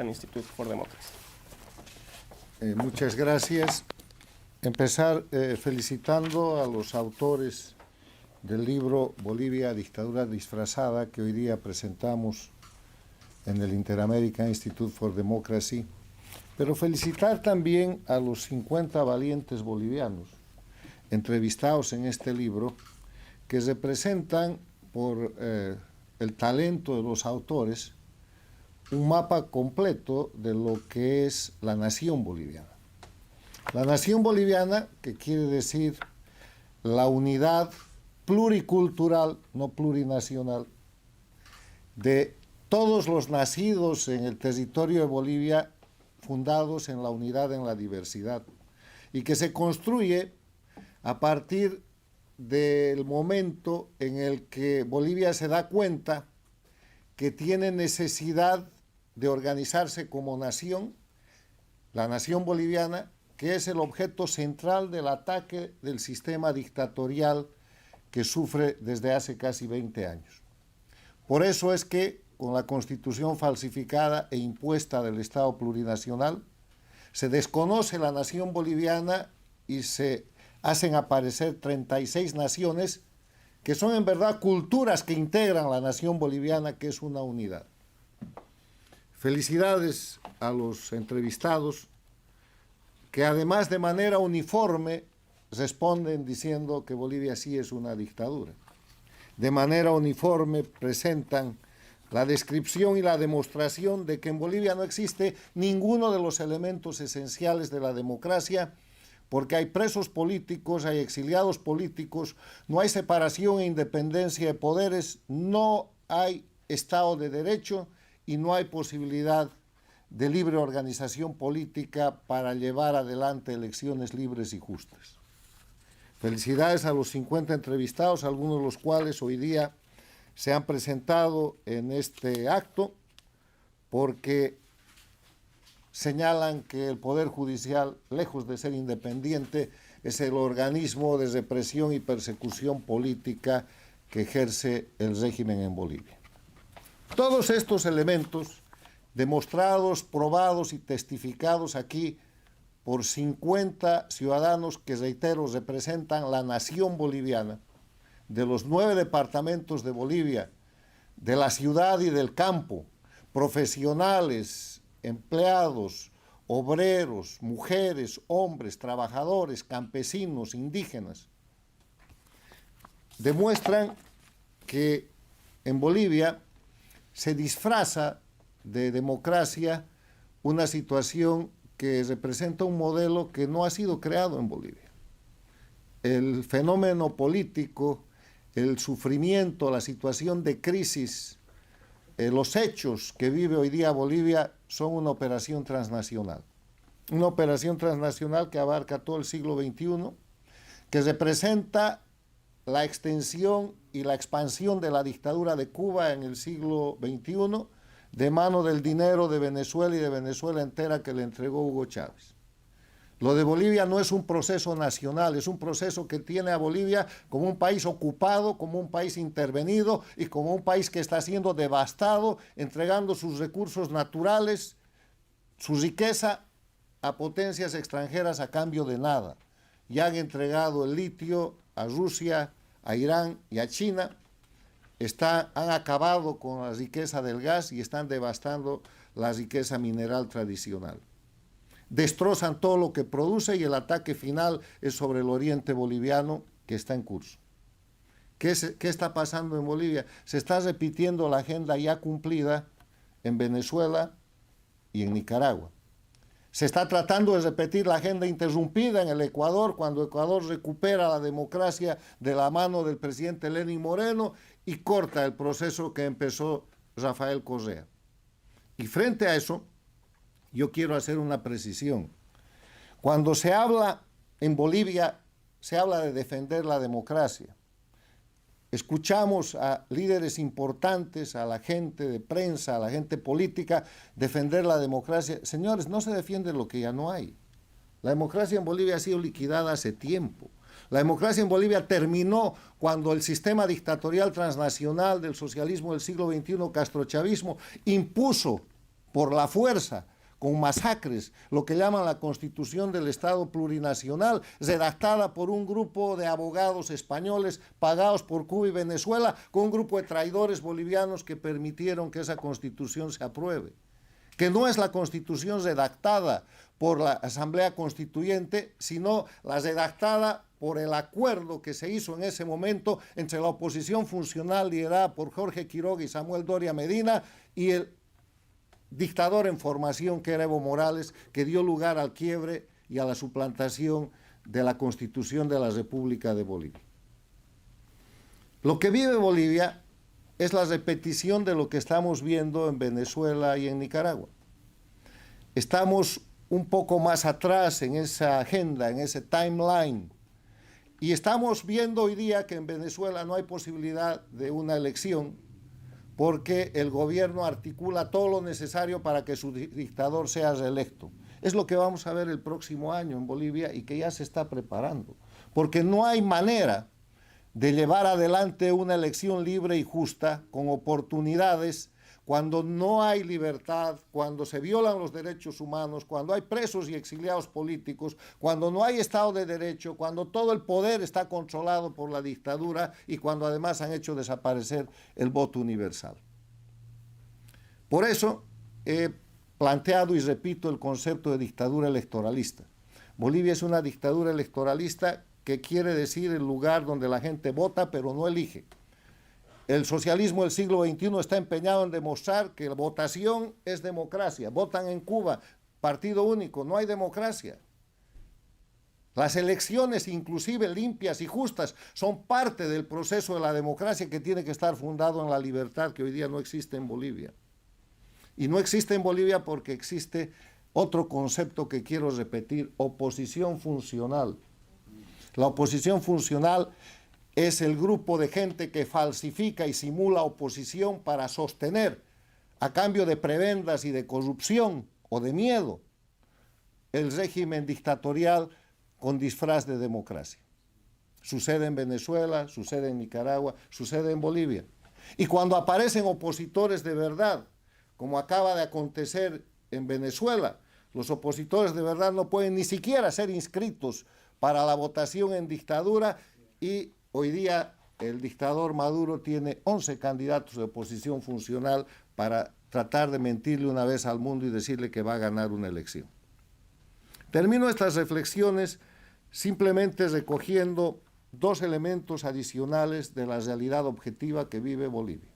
Institute for Democracy. Muchas gracias. Empezar felicitando a los autores del libro Bolivia, dictadura disfrazada, que hoy día presentamos en el Inter-American Institute for Democracy, pero felicitar también a los 50 valientes bolivianos entrevistados en este libro, que representan por el talento de los autores un mapa completo de lo que es la nación boliviana. La nación boliviana, que quiere decir la unidad pluricultural, no plurinacional, de todos los nacidos en el territorio de Bolivia, fundados en la unidad, en la diversidad, y que se construye a partir del momento en el que Bolivia se da cuenta que tiene necesidad de organizarse como nación, la nación boliviana, que es el objeto central del ataque del sistema dictatorial que sufre desde hace casi 20 años. Por eso es que, con la constitución falsificada e impuesta del Estado plurinacional, se desconoce la nación boliviana y se hacen aparecer 36 naciones que son en verdad culturas que integran la nación boliviana, que es una unidad. Felicidades a los entrevistados, que además de manera uniforme responden diciendo que Bolivia sí es una dictadura. De manera uniforme presentan la descripción y la demostración de que en Bolivia no existe ninguno de los elementos esenciales de la democracia, porque hay presos políticos, hay exiliados políticos, no hay separación e independencia de poderes, no hay Estado de Derecho y no hay posibilidad de libre organización política para llevar adelante elecciones libres y justas. Felicidades a los 50 entrevistados, algunos de los cuales hoy día se han presentado en este acto, porque señalan que el Poder Judicial, lejos de ser independiente, es el organismo de represión y persecución política que ejerce el régimen en Bolivia. Todos estos elementos, demostrados, probados y testificados aquí por 50 ciudadanos que, reitero, representan la nación boliviana, de los 9 departamentos de Bolivia, de la ciudad y del campo, profesionales, empleados, obreros, mujeres, hombres, trabajadores, campesinos, indígenas, demuestran que en Bolivia se disfraza de democracia una situación que representa un modelo que no ha sido creado en Bolivia. El fenómeno político, el sufrimiento, la situación de crisis, los hechos que vive hoy día Bolivia son una operación transnacional. Una operación transnacional que abarca todo el siglo XXI, que representa la extensión y la expansión de la dictadura de Cuba en el siglo XXI, de mano del dinero de Venezuela y de Venezuela entera que le entregó Hugo Chávez. Lo de Bolivia no es un proceso nacional, es un proceso que tiene a Bolivia como un país ocupado, como un país intervenido y como un país que está siendo devastado, entregando sus recursos naturales, su riqueza a potencias extranjeras a cambio de nada. Ya han entregado el litio a Rusia, a Irán y a China, han acabado con la riqueza del gas y están devastando la riqueza mineral tradicional. Destrozan todo lo que produce y el ataque final es sobre el oriente boliviano que está en curso. ¿Qué está pasando en Bolivia? Se está repitiendo la agenda ya cumplida en Venezuela y en Nicaragua. Se está tratando de repetir la agenda interrumpida en el Ecuador, cuando Ecuador recupera la democracia de la mano del presidente Lenín Moreno y corta el proceso que empezó Rafael Correa. Y frente a eso, yo quiero hacer una precisión. Cuando se habla en Bolivia, se habla de defender la democracia. Escuchamos a líderes importantes, a la gente de prensa, a la gente política, defender la democracia. Señores, no se defiende lo que ya no hay. La democracia en Bolivia ha sido liquidada hace tiempo. La democracia en Bolivia terminó cuando el sistema dictatorial transnacional del socialismo del siglo XXI, castrochavismo, impuso por la fuerza, con masacres, lo que llaman la Constitución del Estado Plurinacional, redactada por un grupo de abogados españoles pagados por Cuba y Venezuela, con un grupo de traidores bolivianos que permitieron que esa Constitución se apruebe. Que no es la Constitución redactada por la Asamblea Constituyente, sino la redactada por el acuerdo que se hizo en ese momento entre la oposición funcional liderada por Jorge Quiroga y Samuel Doria Medina y el dictador en formación que era Evo Morales, que dio lugar al quiebre y a la suplantación de la Constitución de la República de Bolivia. Lo que vive Bolivia es la repetición de lo que estamos viendo en Venezuela y en Nicaragua. Estamos un poco más atrás en esa agenda, en ese timeline, y estamos viendo hoy día que en Venezuela no hay posibilidad de una elección porque el gobierno articula todo lo necesario para que su dictador sea reelecto. Es lo que vamos a ver el próximo año en Bolivia y que ya se está preparando, porque no hay manera de llevar adelante una elección libre y justa, con oportunidades, cuando no hay libertad, cuando se violan los derechos humanos, cuando hay presos y exiliados políticos, cuando no hay Estado de Derecho, cuando todo el poder está controlado por la dictadura y cuando además han hecho desaparecer el voto universal. Por eso he planteado y repito el concepto de dictadura electoralista. Bolivia es una dictadura electoralista que quiere decir el lugar donde la gente vota pero no elige. El socialismo del siglo XXI está empeñado en demostrar que la votación es democracia. Votan en Cuba, partido único, no hay democracia. Las elecciones, inclusive limpias y justas, son parte del proceso de la democracia que tiene que estar fundado en la libertad que hoy día no existe en Bolivia. Y no existe en Bolivia porque existe otro concepto que quiero repetir: oposición funcional. La oposición funcional es el grupo de gente que falsifica y simula oposición para sostener, a cambio de prebendas y de corrupción o de miedo, el régimen dictatorial con disfraz de democracia. Sucede en Venezuela, sucede en Nicaragua, sucede en Bolivia. Y cuando aparecen opositores de verdad, como acaba de acontecer en Venezuela, los opositores de verdad no pueden ni siquiera ser inscritos para la votación en dictadura, y hoy día el dictador Maduro tiene 11 candidatos de oposición funcional para tratar de mentirle una vez al mundo y decirle que va a ganar una elección. Termino estas reflexiones simplemente recogiendo dos elementos adicionales de la realidad objetiva que vive Bolivia.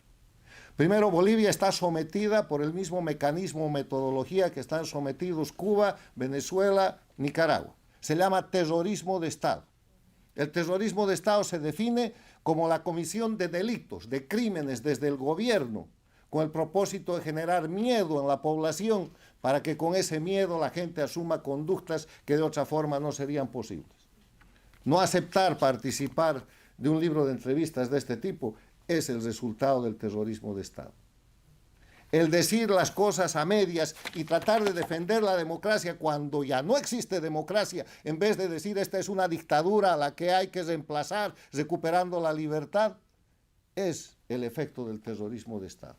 Primero, Bolivia está sometida por el mismo mecanismo o metodología que están sometidos Cuba, Venezuela, Nicaragua. Se llama terrorismo de Estado. El terrorismo de Estado se define como la comisión de delitos, de crímenes desde el gobierno, con el propósito de generar miedo en la población para que con ese miedo la gente asuma conductas que de otra forma no serían posibles. No aceptar participar de un libro de entrevistas de este tipo es el resultado del terrorismo de Estado. El decir las cosas a medias y tratar de defender la democracia cuando ya no existe democracia, en vez de decir esta es una dictadura a la que hay que reemplazar recuperando la libertad, es el efecto del terrorismo de Estado.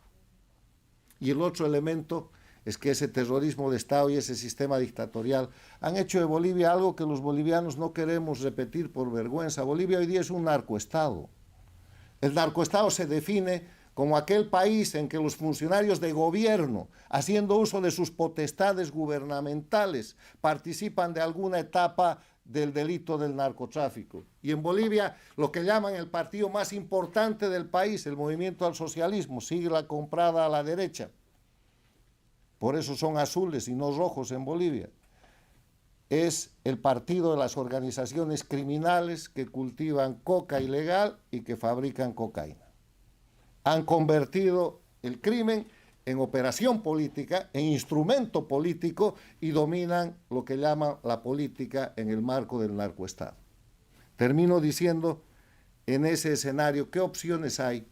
Y el otro elemento es que ese terrorismo de Estado y ese sistema dictatorial han hecho de Bolivia algo que los bolivianos no queremos repetir por vergüenza. Bolivia hoy día es un narcoestado. El narcoestado se define como aquel país en que los funcionarios de gobierno, haciendo uso de sus potestades gubernamentales, participan de alguna etapa del delito del narcotráfico. Y en Bolivia, lo que llaman el partido más importante del país, el Movimiento al Socialismo, sigla comprada a la derecha, por eso son azules y no rojos en Bolivia, es el partido de las organizaciones criminales que cultivan coca ilegal y que fabrican cocaína. Han convertido el crimen en operación política, en instrumento político, y dominan lo que llaman la política en el marco del narcoestado. Termino diciendo, en ese escenario, ¿qué opciones hay?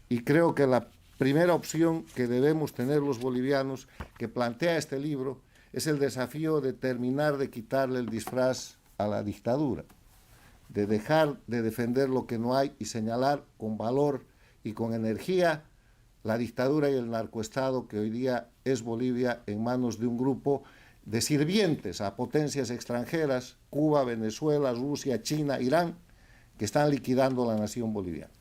Y creo que la primera opción que debemos tener los bolivianos, que plantea este libro, es el desafío de terminar de quitarle el disfraz a la dictadura, de dejar de defender lo que no hay y señalar con valor y con energía la dictadura y el narcoestado que hoy día es Bolivia en manos de un grupo de sirvientes a potencias extranjeras, Cuba, Venezuela, Rusia, China, Irán, que están liquidando la nación boliviana.